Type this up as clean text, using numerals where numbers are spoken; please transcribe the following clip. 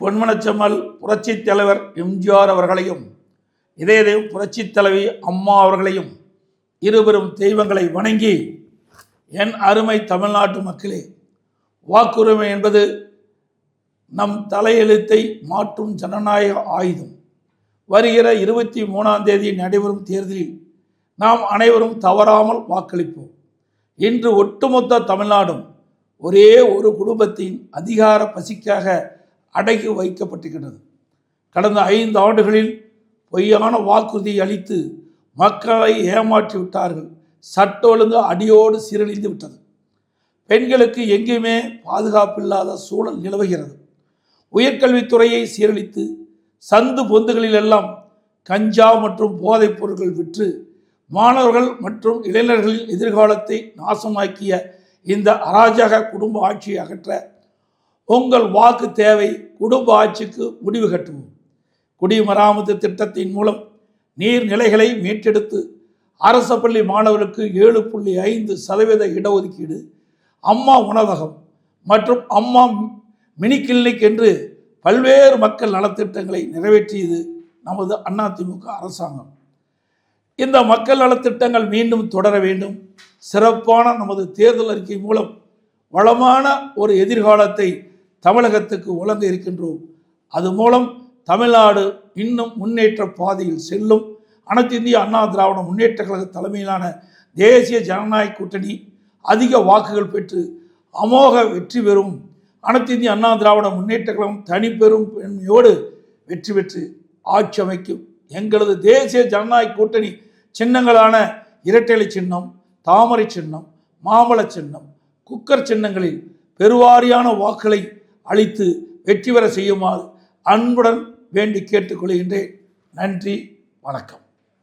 பொன்மனச்செம்மல் புரட்சித் தலைவர் எம்ஜிஆர் அவர்களையும் இதே புரட்சித் தலைவி அம்மா அவர்களையும் இருவரும் தெய்வங்களை வணங்கி, என் அருமை தமிழ்நாட்டு மக்களே, வாக்குரிமை என்பது நம் தலையெழுத்தை மாற்றும் ஜனநாயக ஆயுதம். வருகிற 23ஆம் தேதி நடைபெறும் தேர்தலில் நாம் அனைவரும் தவறாமல் வாக்களிப்போம். இன்று ஒட்டுமொத்த தமிழ்நாடும் ஒரே ஒரு குடும்பத்தின் அதிகார பசிக்காக அடக்கி வைக்கப்பட்டிருக்கிறது. கடந்த 5 ஆண்டுகளில் பொய்யான வாக்குறுதி அளித்து மக்களை ஏமாற்றி விட்டார்கள். சட்ட ஒழுங்கு அடியோடு சீரழிந்து விட்டது. பெண்களுக்கு எங்கேயுமே பாதுகாப்பில்லாத சூழல் நிலவுகிறது. உயர்கல்வித்துறையை சீரழித்து சந்து பொந்துகளிலெல்லாம் கஞ்சா மற்றும் போதைப் பொருட்கள் விற்று மாணவர்கள் மற்றும் இளைஞர்களின் எதிர்காலத்தை நாசமாக்கிய இந்த அராஜக குடும்ப ஆட்சியை அகற்ற உங்கள் வாக்கு தேவை. குடும்ப ஆட்சிக்கு முடிவு கட்டுவோம். குடிமராமத்து திட்டத்தின் மூலம் நீர்நிலைகளை மீட்டெடுத்து அரசு பள்ளி மாணவர்களுக்கு 7.5% இடஒதுக்கீடு, அம்மா உணவகம் மற்றும் அம்மா மினி கிளினிக் என்று பல்வேறு மக்கள் நலத்திட்டங்களை நிறைவேற்றியது நமது அதிமுக அரசாங்கம். இந்த மக்கள் நலத்திட்டங்கள் மீண்டும் தொடர வேண்டும். சிறப்பான நமது தேர்தல் அறிக்கை மூலம் வளமான ஒரு எதிர்காலத்தை தமிழகத்துக்கு வழங்க இருக்கின்றோம். அது மூலம் தமிழ்நாடு இன்னும் முன்னேற்ற பாதையில் செல்லும். அனைத்து இந்திய அண்ணா திராவிட முன்னேற்ற கழக தலைமையிலான தேசிய ஜனநாயக கூட்டணி அதிக வாக்குகள் பெற்று அமோக வெற்றி பெறும். அனைத்து இந்திய அண்ணா திராவிட முன்னேற்ற கழகம் தனிப்பெரும் பெருமையோடு வெற்றி பெற்று ஆட்சி அமைக்கும். எங்களது தேசிய ஜனநாயக கூட்டணி சின்னங்களான இரட்டை சின்னம், தாமரை சின்னம், மாம்பழ சின்னம், குக்கர் சின்னங்களில் பெருவாரியான வாக்குகளை அளித்து வெற்றி பெற செய்யுமாறு அன்புடன் வேண்டி கேட்டுக்கொள்கின்றேன். நன்றி, வணக்கம்.